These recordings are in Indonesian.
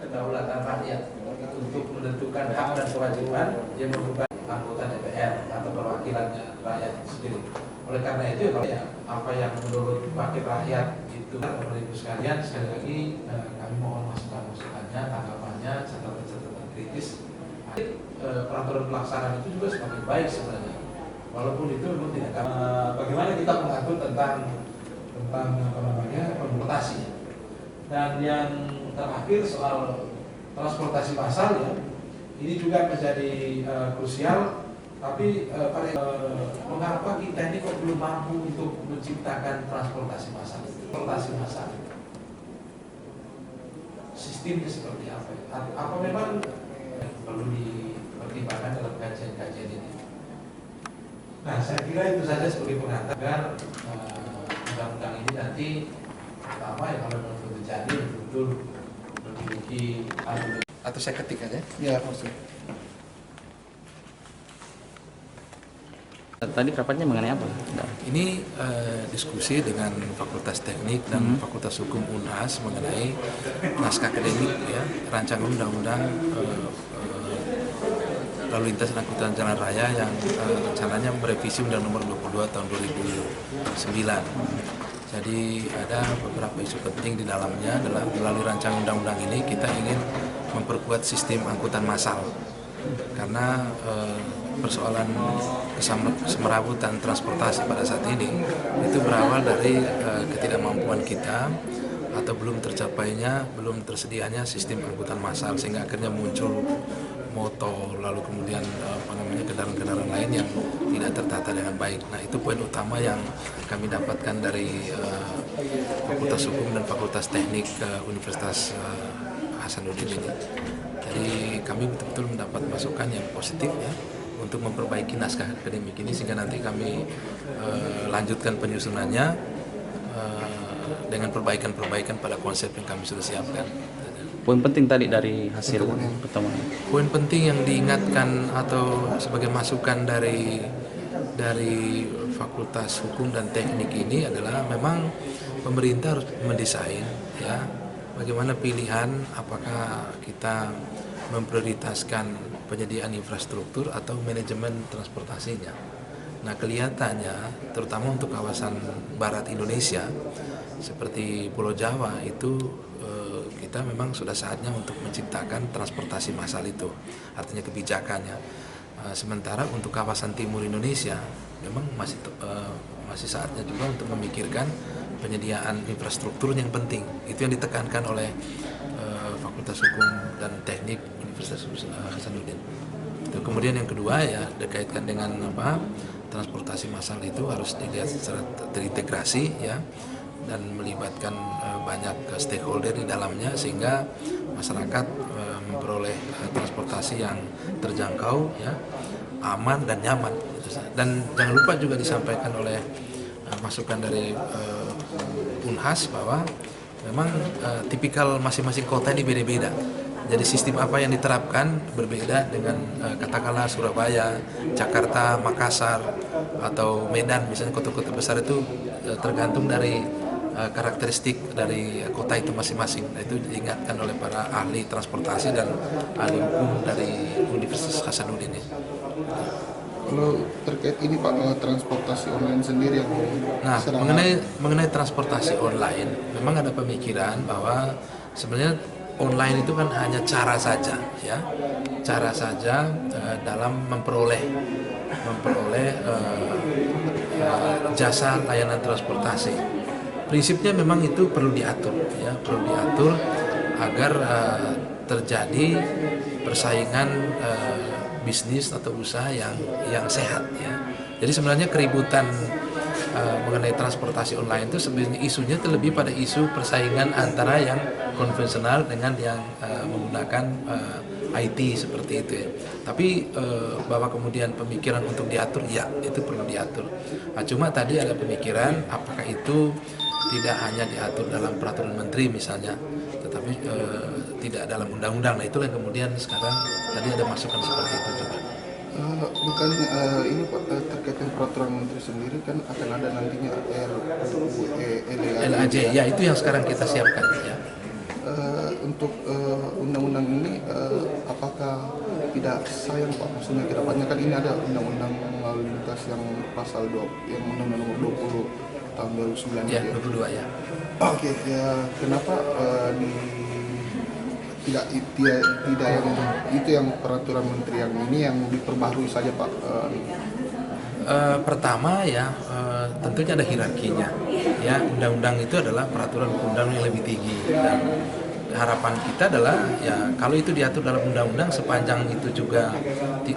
kedaulatan rakyat untuk menentukan hak dan kewajiban yang merupakan anggota DPR atau perwakilan rakyat itu sendiri. Oleh karena itu ya, apa yang menurut wakil rakyat itu Bapak Ibu sekalian, sekali lagi kami mohon masukan-masukannya, tanggapannya, catatan-catatan kritis. Peraturan pelaksanaan itu juga semakin baik sebenarnya, walaupun itu memang tidak bagaimana kita mengatur tentang apa namanya transportasi. Dan yang terakhir soal transportasi massal ya, ini juga menjadi krusial. Tapi mengapa kita ini kok belum mampu untuk menciptakan transportasi massal? Sistemnya seperti apa? Apa memang perlu dipertimbangkan dalam kajian-kajian ini? Nah, saya kira itu saja sebagai pengantar agar undang-undang ini nanti pertama ya kalau betul jadi betul memiliki atau saya ketik aja? Ya, maksudnya. Tadi rapatnya mengenai apa? Ini diskusi dengan Fakultas Teknik dan Fakultas Hukum UNHAS mengenai naskah akademik ya, rancangan undang-undang lalu lintas dan angkutan jalan raya yang rencananya merevisi Undang Nomor 22 Tahun 2009. Jadi ada beberapa isu penting di dalamnya. Adalah melalui rancangan undang-undang ini kita ingin memperkuat sistem angkutan massal karena persoalan kesemerabutan transportasi pada saat ini itu berawal dari ketidakmampuan kita atau belum tersedianya sistem angkutan massal, sehingga akhirnya muncul motor, lalu kemudian kendaraan-kendaraan lain yang tidak tertata dengan baik. Nah, itu poin utama yang kami dapatkan dari Fakultas Hukum dan Fakultas Teknik Universitas Hasanuddin ini. Jadi kami betul-betul mendapat masukan yang positif ya untuk memperbaiki naskah akademik ini, sehingga nanti kami lanjutkan penyusunannya dengan perbaikan-perbaikan pada konsep yang kami sudah siapkan. Poin penting tadi dari hasil pertemuan. Poin penting yang diingatkan atau sebagai masukan dari Fakultas Hukum dan Teknik ini adalah memang pemerintah harus mendesain ya bagaimana pilihan, apakah kita memprioritaskan penyediaan infrastruktur atau manajemen transportasinya. Nah, kelihatannya terutama untuk kawasan barat Indonesia seperti Pulau Jawa itu kita memang sudah saatnya untuk menciptakan transportasi massal itu, artinya kebijakannya. Sementara untuk kawasan timur Indonesia memang masih saatnya juga untuk memikirkan penyediaan infrastruktur yang penting. Itu yang ditekankan oleh Fakultas Hukum dan Teknik Universitas Hasanuddin. Kemudian yang kedua ya dikaitkan dengan transportasi massal itu harus dilihat secara terintegrasi ya, dan melibatkan banyak stakeholder di dalamnya sehingga masyarakat memperoleh transportasi yang terjangkau ya, aman dan nyaman. Dan jangan lupa juga disampaikan oleh masukan dari UNHAS bahwa memang tipikal masing-masing kota ini beda-beda. Jadi sistem apa yang diterapkan berbeda dengan katakanlah Surabaya, Jakarta, Makassar, atau Medan, misalnya kota-kota besar itu tergantung dari karakteristik dari kota itu masing-masing. Nah, itu diingatkan oleh para ahli transportasi dan ahli hukum dari Universitas Hasanuddin ini. Kalau terkait ini Pak, transportasi online sendiri yang mengenai transportasi online, memang ada pemikiran bahwa sebenarnya online itu kan hanya cara saja ya, dalam memperoleh jasa layanan transportasi. Prinsipnya memang itu perlu diatur ya, agar terjadi persaingan bisnis atau usaha yang sehat ya. Jadi sebenarnya keributan mengenai transportasi online itu sebenarnya isunya lebih pada isu persaingan antara yang konvensional dengan yang menggunakan IT seperti itu ya. Tapi bahwa kemudian pemikiran untuk diatur ya itu perlu diatur. Nah, cuma tadi ada pemikiran apakah itu tidak hanya diatur dalam peraturan menteri misalnya, tetapi tidak dalam undang-undang. Nah, itulah yang kemudian sekarang tadi ada masukan seperti itu juga. Bukan ini Pak, terkait dengan peraturan menteri sendiri kan akan ada nantinya LAJ. LAJ ya, itu yang sekarang kita siapkan ya. Untuk undang-undang ini apakah tidak sayang Pak? Maksudnya kedepannya kan ini ada undang-undang lalu lintas yang pasal 2, yang undang-undang nomor 20 tahun 2009 Ya, itu ya. 22 ya. Oke, ya kenapa tidak yang itu yang peraturan menteri yang ini yang diperbaharui saja Pak? Pertama ya tentunya ada hierarkinya. Ya, undang-undang itu adalah peraturan undang yang lebih tinggi, dan harapan kita adalah ya kalau itu diatur dalam undang-undang sepanjang itu juga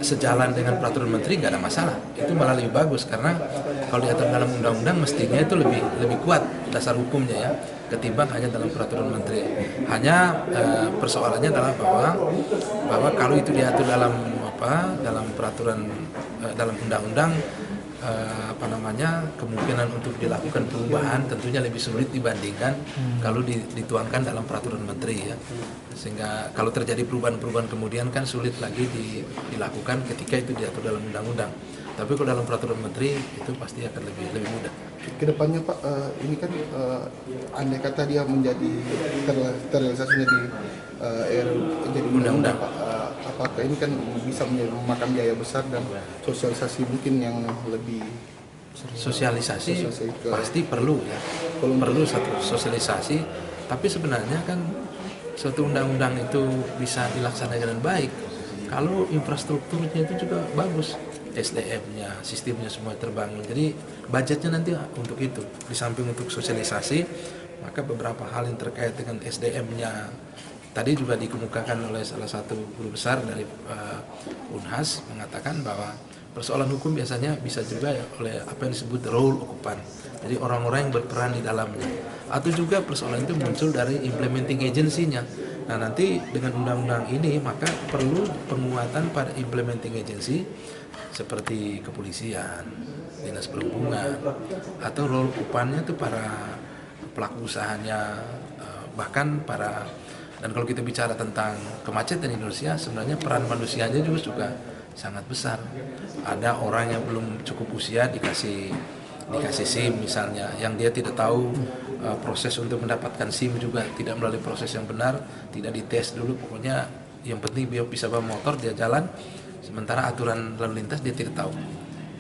sejalan dengan peraturan menteri nggak ada masalah. Itu malah lebih bagus karena kalau diatur dalam undang-undang mestinya itu lebih kuat dasar hukumnya ya ketimbang hanya dalam peraturan menteri. Hanya persoalannya adalah bahwa kalau itu diatur dalam dalam peraturan dalam undang-undang kemungkinan untuk dilakukan perubahan tentunya lebih sulit dibandingkan kalau dituangkan dalam peraturan menteri ya, sehingga kalau terjadi perubahan-perubahan kemudian kan sulit lagi dilakukan ketika itu diatur dalam undang-undang. Tapi kalau dalam peraturan menteri itu pasti akan lebih mudah. Kedepannya Pak, ini kan andai kata dia menjadi terrealisasi jadi undang-undang Pak, apakah ini kan bisa memakan biaya besar dan sosialisasi mungkin yang lebih Sosialisasi pasti perlu ya, perlu satu sosialisasi. Tapi sebenarnya kan suatu undang-undang itu bisa dilaksanakan dengan baik kalau infrastrukturnya itu juga bagus, SDM-nya, sistemnya semua terbangun. Jadi budgetnya nanti untuk itu, di samping untuk sosialisasi, maka beberapa hal yang terkait dengan SDM-nya tadi juga dikemukakan oleh salah satu guru besar dari Unhas mengatakan bahwa persoalan hukum biasanya bisa juga oleh apa yang disebut role occupant, jadi orang-orang yang berperan di dalamnya, atau juga persoalan itu muncul dari implementing agency-nya. Nah nanti dengan undang-undang ini maka perlu penguatan pada implementing agency seperti kepolisian, dinas perhubungan, atau role occupant-nya itu para pelaku usahanya, bahkan para. Dan kalau kita bicara tentang kemacetan di Indonesia, sebenarnya peran manusianya juga sangat besar. Ada orang yang belum cukup usia dikasih SIM misalnya, yang dia tidak tahu proses untuk mendapatkan SIM juga tidak melalui proses yang benar, tidak dites dulu. Pokoknya yang penting dia bisa bawa motor, dia jalan, sementara aturan lalu lintas dia tidak tahu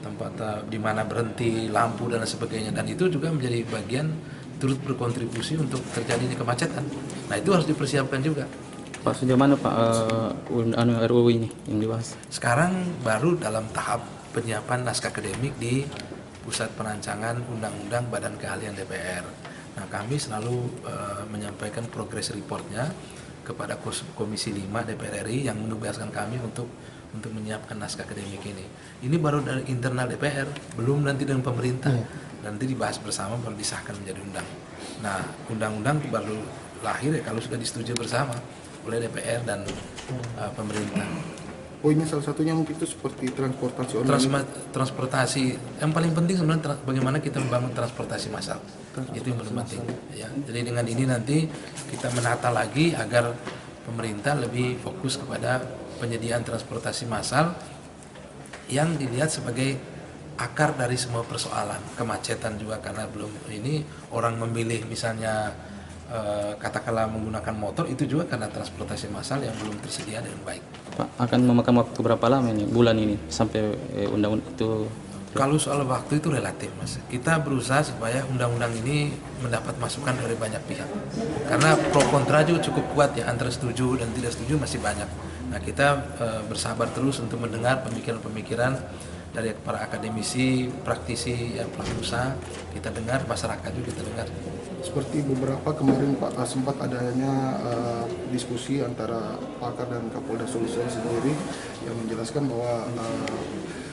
tempat di mana berhenti, lampu dan sebagainya. Dan itu juga menjadi bagian turut berkontribusi untuk terjadinya kemacetan. Nah itu harus dipersiapkan juga. Pak, sejauh mana Pak RUU ini yang dibahas? Sekarang baru dalam tahap penyiapan naskah akademik di Pusat Perancangan Undang-Undang Badan Keahlian DPR. Nah kami selalu menyampaikan progress reportnya kepada Komisi 5 DPR RI yang menugaskan kami untuk menyiapkan naskah akademik ini. Ini baru dari internal DPR, belum nanti dengan pemerintah. Nanti dibahas bersama baru disahkan menjadi undang. Nah, undang-undang baru lahir ya kalau sudah disetujui bersama oleh DPR dan pemerintah. Oh ini salah satunya mungkin itu seperti transportasi online. Transportasi yang paling penting sebenarnya bagaimana kita membangun transportasi massal. Itu yang paling penting. Ya. Jadi dengan ini nanti kita menata lagi agar pemerintah lebih fokus kepada penyediaan transportasi massal yang dilihat sebagai akar dari semua persoalan. Kemacetan juga karena belum ini orang memilih misalnya katakanlah menggunakan motor itu juga karena transportasi massal yang belum tersedia dengan baik. Pak, akan memakan waktu berapa lama ini, bulan ini sampai undang-undang itu? Kalau soal waktu itu relatif Mas. Kita berusaha supaya undang-undang ini mendapat masukan dari banyak pihak. Karena pro kontra juga cukup kuat ya, antara setuju dan tidak setuju masih banyak. Nah kita bersabar terus untuk mendengar pemikiran-pemikiran dari para akademisi, praktisi, yang pelaku usaha, kita dengar, masyarakat juga kita dengar. Seperti beberapa kemarin Pak sempat adanya diskusi antara pakar dan Kapolda Sulsel sendiri yang menjelaskan bahwa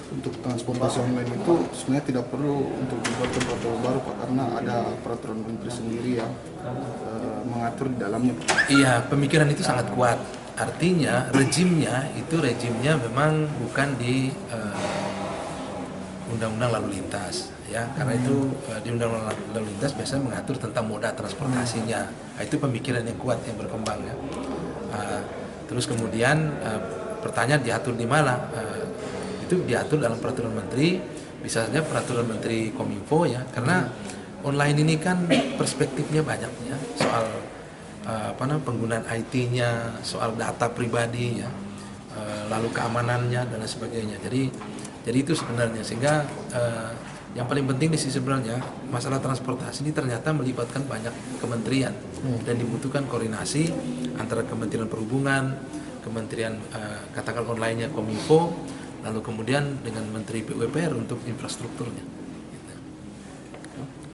untuk transportasi online itu sebenarnya tidak perlu untuk dibuat peraturan baru Pak, karena ada peraturan menteri sendiri yang mengatur di dalamnya Pak. Iya, pemikiran itu sangat kuat. Artinya rejimnya memang bukan di Undang-Undang Lalu Lintas ya, karena itu di Undang-Undang Lalu Lintas biasanya mengatur tentang moda transportasinya. Nah, itu pemikiran yang kuat yang berkembang ya. Terus kemudian pertanyaan diatur di mana? Itu diatur dalam peraturan menteri, bisa saja peraturan menteri Kominfo ya, karena online ini kan perspektifnya banyak ya, soal penggunaan IT-nya, soal data pribadi ya, lalu keamanannya dan lain sebagainya. Jadi itu sebenarnya, sehingga yang paling penting di sini sebenarnya masalah transportasi ini ternyata melibatkan banyak kementerian dan dibutuhkan koordinasi antara Kementerian Perhubungan, Kementerian katakan online-nya Kominfo, lalu kemudian dengan Menteri PUPR untuk infrastrukturnya.